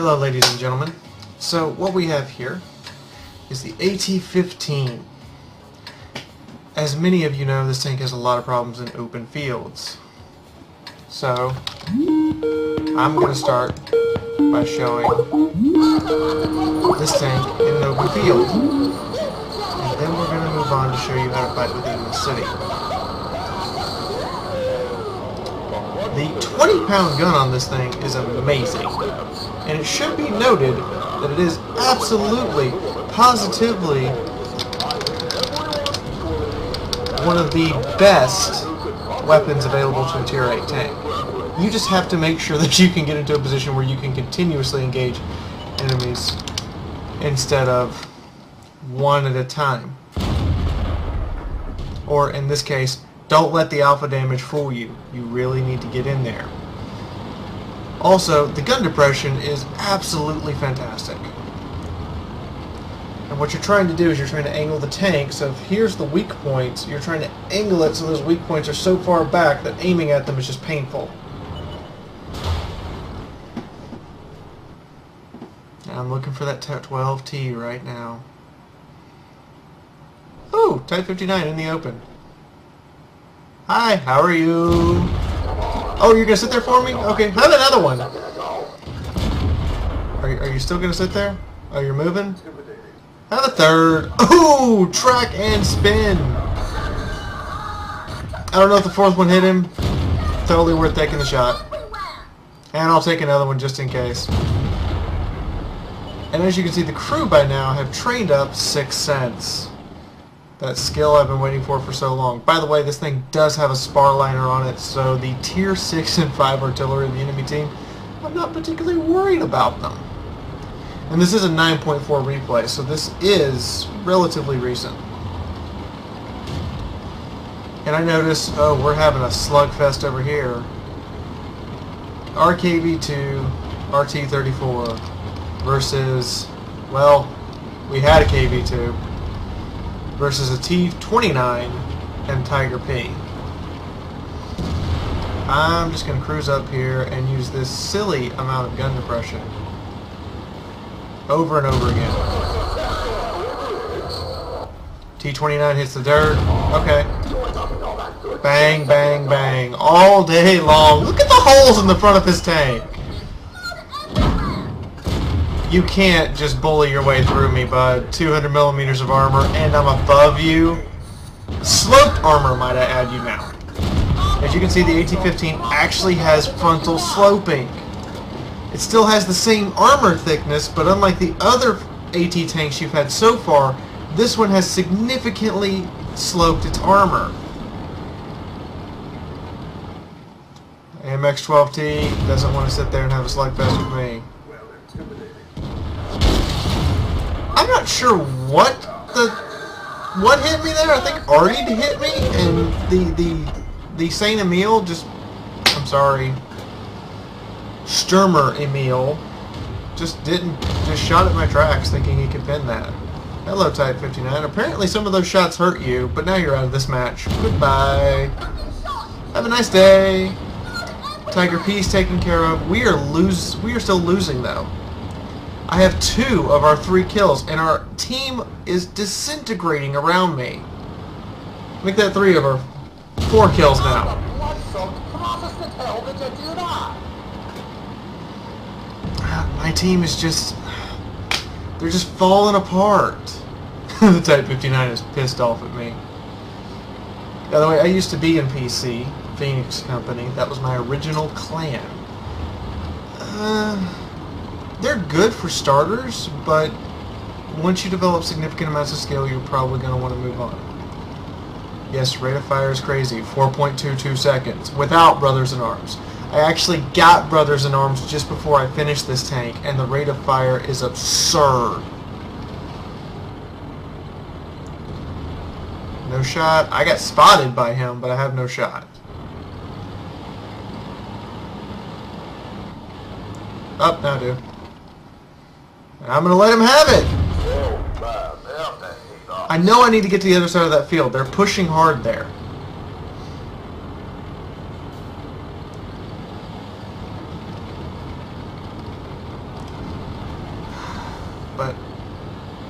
Hello ladies and gentlemen. So what we have here is the AT15. As many of you know, this tank has a lot of problems in open fields. So I'm going to start by showing this tank in an open field. And then we're going to move on to show you how to fight within the city. The 20-pound gun on this thing is amazing. And it should be noted that it is absolutely, positively one of the best weapons available to a Tier 8 tank. You just have to make sure that you can get into a position where you can continuously engage enemies instead of one at a time. Or in this case, don't let the alpha damage fool you. You really need to get in there. Also, the gun depression is absolutely fantastic. And what you're trying to do is you're trying to angle the tank, so if here's the weak points, you're trying to angle it so those weak points are so far back that aiming at them is just painful. I'm looking for that 12T right now. Ooh, Type 59 in the open. Hi, how are you? Oh, you're gonna sit there for me? Okay, have another one. Are you still gonna sit there? Oh, you're moving? Have a third. Ooh, track and spin. I don't know if the fourth one hit him. Totally worth taking the shot. And I'll take another one just in case. And as you can see, the crew by now have trained up 6 cents. That skill I've been waiting for so long. By the way, this thing does have a spar liner on it, so the Tier 6 and 5 artillery of the enemy team, I'm not particularly worried about them. And this is a 9.4 replay, so this is relatively recent. And I notice, oh, we're having a slugfest over here. RKV2, RT34 versus, well, we had a KV2. Versus a T29 and Tiger P. I'm just going to cruise up here and use this silly amount of gun depression over and over again. T29 hits the dirt. Okay. Bang, bang, bang. All day long. Look at the holes in the front of his tank. You can't just bully your way through me, bud. 200 millimeters of armor, and I'm above you. Sloped armor, might I add you now. As you can see, the AT15 actually has frontal sloping. It still has the same armor thickness, but unlike the other AT tanks you've had so far, this one has significantly sloped its armor. AMX-12T doesn't want to sit there and have a slugfest with me. I'm not sure what hit me there. I think Artie hit me, and the Saint Emile just, I'm sorry, Sturmer Emile just shot at my tracks thinking he could pin that. Hello, Type 59. Apparently some of those shots hurt you, but now you're out of this match. Goodbye. Have a nice day. Tiger P's taken care of. We are still losing though. I have 2 of our 3 kills, and our team is disintegrating around me. Make that 3 of our 4 kills now. My team is just... they're just falling apart. The Type 59 is pissed off at me. By the way, I used to be in PC, Phoenix Company. That was my original clan. They're good for starters, but once you develop significant amounts of skill, you're probably going to want to move on. Yes, rate of fire is crazy. 4.22 seconds without Brothers in Arms. I actually got Brothers in Arms just before I finished this tank, and the rate of fire is absurd. No shot. I got spotted by him, but I have no shot. Oh, now I do. I'm going to let him have it. I know I need to get to the other side of that field. They're pushing hard there.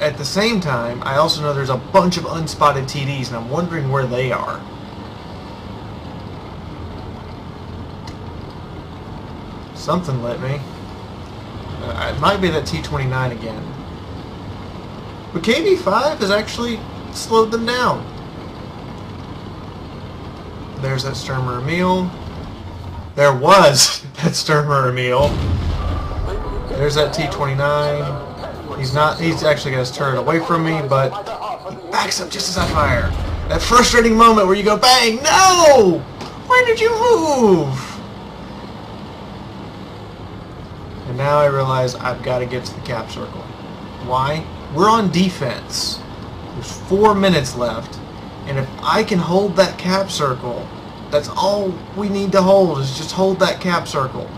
at the same time, I also know there's a bunch of unspotted TDs, and I'm wondering where they are. Something lit me. It might be that T-29 again. But KB5 has actually slowed them down. There's that Sturmer Emil. There was that Sturmer Emil. There's that T-29. He's actually got his turret away from me, but he backs up just as I fire. That frustrating moment where you go, bang, no! Why did you move? And now I realize I've got to get to the cap circle. Why? We're on defense. There's 4 minutes left. And if I can hold that cap circle, that's all we need to hold, is just hold that cap circle.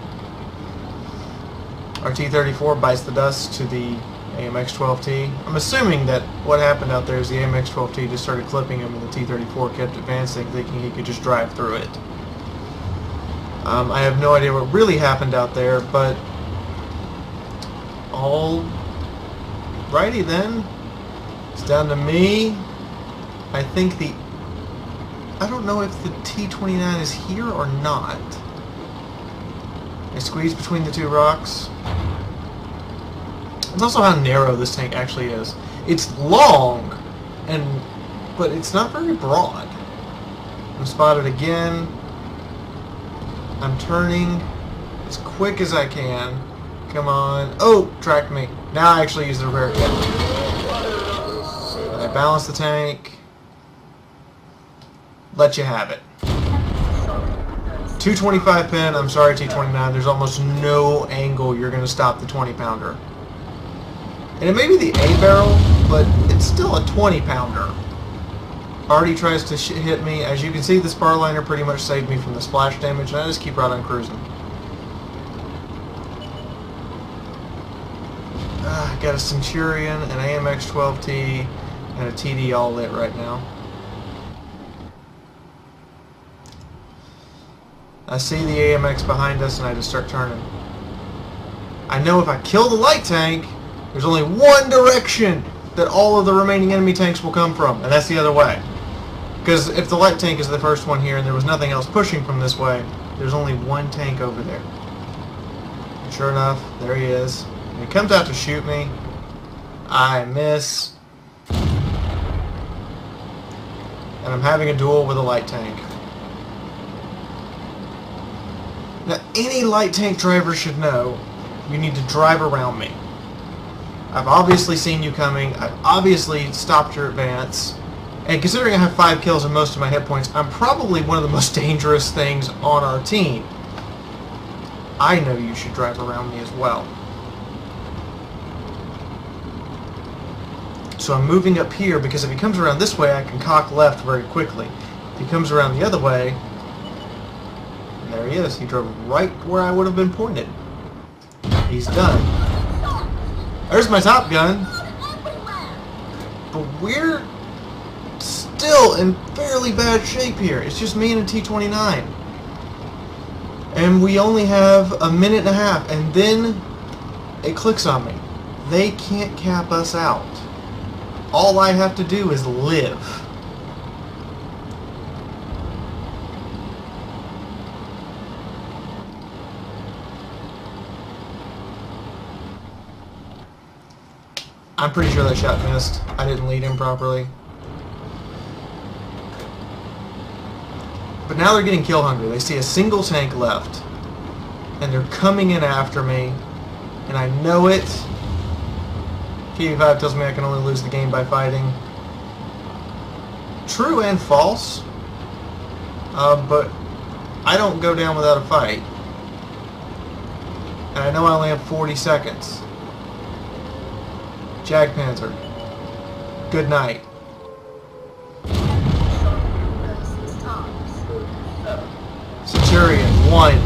Our T-34 bites the dust to the AMX-12T. I'm assuming that what happened out there is the AMX-12T just started clipping him and the T-34 kept advancing, thinking he could just drive through it. I have no idea what really happened out there, but alrighty then. It's down to me. I think I don't know if the T-29 is here or not. I squeeze between the two rocks. It's also how narrow this tank actually is. It's long, but it's not very broad. I'm spotted again. I'm turning as quick as I can. Come on. Oh, tracked me. Now I actually use the repair kit. I balance the tank. Let you have it. 225 pin. I'm sorry, T-29. There's almost no angle you're going to stop the 20-pounder. And it may be the A barrel, but it's still a 20-pounder. Already tries to hit me. As you can see, the spar liner pretty much saved me from the splash damage, and I just keep right on cruising. Got a Centurion, an AMX-12T, and a TD all lit right now. I see the AMX behind us and I just start turning. I know if I kill the light tank, there's only one direction that all of the remaining enemy tanks will come from, and that's the other way. Because if the light tank is the first one here and there was nothing else pushing from this way, there's only one tank over there. And sure enough, there he is. And he comes out to shoot me. I miss. And I'm having a duel with a light tank. Now, any light tank driver should know you need to drive around me. I've obviously seen you coming. I've obviously stopped your advance. And considering I have 5 kills and most of my hit points, I'm probably one of the most dangerous things on our team. I know you should drive around me as well. So I'm moving up here because if he comes around this way, I can cock left very quickly. If he comes around the other way, and there he is. He drove right where I would have been pointed. He's done. There's my Top Gun. But we're still in fairly bad shape here. It's just me and a T-29. And we only have a minute and a half, and then it clicks on me. They can't cap us out. All I have to do is live. I'm pretty sure that shot missed. I didn't lead him properly. But now they're getting kill hungry. They see a single tank left. And they're coming in after me. And I know it. KB5 tells me I can only lose the game by fighting. True and false. But I don't go down without a fight. And I know I only have 40 seconds. Jagdpanzer. Good night. Centurion. 1.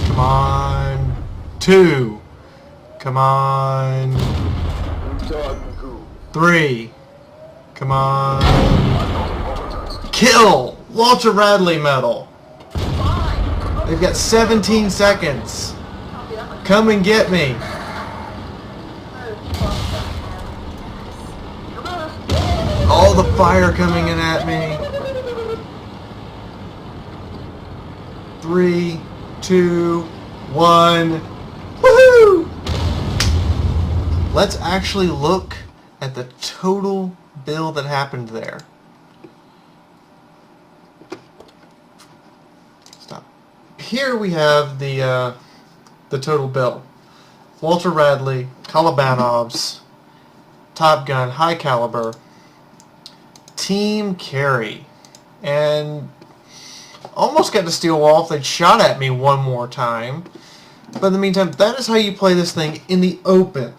Come on. 2. Come on. 3. Come on. Kill! Walter Radley medal. They've got 17 seconds. Come and get me. the fire coming in at me. 3, 2, 1. Woohoo! Let's actually look at the total bill that happened there. Stop. Here we have the total bill. Walter Radley, Kalabanovs, Top Gun, High Caliber, Team Carry, and almost got to Steel Wolf. They shot at me one more time. But in the meantime, that is how you play this thing in the open.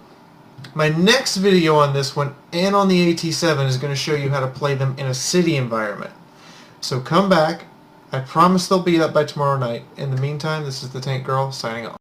My next video on this one and on the AT7 is going to show you how to play them in a city environment. So come back. I promise they'll be up by tomorrow night. In the meantime, this is the Tank Girl signing off.